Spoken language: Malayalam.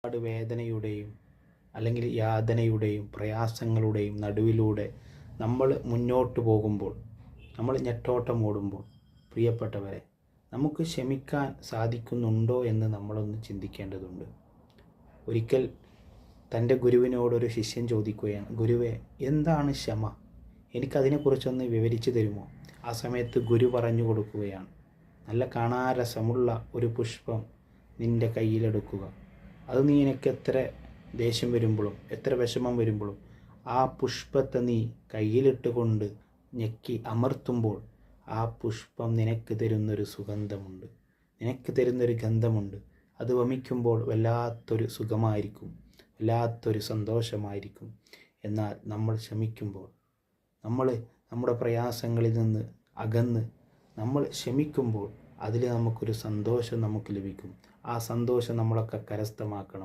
ഒരുപാട് വേദനയുടെയും അല്ലെങ്കിൽ യാതനയുടെയും പ്രയാസങ്ങളുടെയും നടുവിലൂടെ നമ്മൾ മുന്നോട്ട് പോകുമ്പോൾ, നമ്മൾ നെട്ടോട്ടം ഓടുമ്പോൾ, പ്രിയപ്പെട്ടവരെ, നമുക്ക് ക്ഷമിക്കാൻ സാധിക്കുന്നുണ്ടോ എന്ന് നമ്മളൊന്ന് ചിന്തിക്കേണ്ടതുണ്ട്. ഒരിക്കൽ തൻ്റെ ഗുരുവിനോടൊരു ശിഷ്യൻ ചോദിക്കുകയാണ്, ഗുരുവേ, എന്താണ് ക്ഷമ? എനിക്കതിനെക്കുറിച്ചൊന്ന് വിവരിച്ചു തരുമോ? ആ സമയത്ത് ഗുരു പറഞ്ഞു കൊടുക്കുകയാണ്, നല്ല കാണാരസമുള്ള ഒരു പുഷ്പം നിൻ്റെ കയ്യിലെടുക്കുക. അത് നീ എനിക്ക് എത്ര ദേഷ്യം വരുമ്പോഴും എത്ര വിഷമം വരുമ്പോഴും ആ പുഷ്പത്തെ നീ കയ്യിലിട്ട് കൊണ്ട് ഞെക്കി അമർത്തുമ്പോൾ ആ പുഷ്പം നിനക്ക് തരുന്നൊരു സുഗന്ധമുണ്ട്, നിനക്ക് തരുന്നൊരു ഗന്ധമുണ്ട്. അത് വമിക്കുമ്പോൾ വല്ലാത്തൊരു സുഖമായിരിക്കും, വല്ലാത്തൊരു സന്തോഷമായിരിക്കും. എന്നാൽ നമ്മൾ ക്ഷമിക്കുമ്പോൾ, നമ്മൾ നമ്മുടെ പ്രയാസങ്ങളിൽ നിന്ന് അകന്ന് നമ്മൾ ക്ഷമിക്കുമ്പോൾ അതിൽ നമുക്കൊരു സന്തോഷം നമുക്ക് ലഭിക്കും. ആ സന്തോഷം നമ്മളൊക്കെ കരസ്ഥമാക്കണം.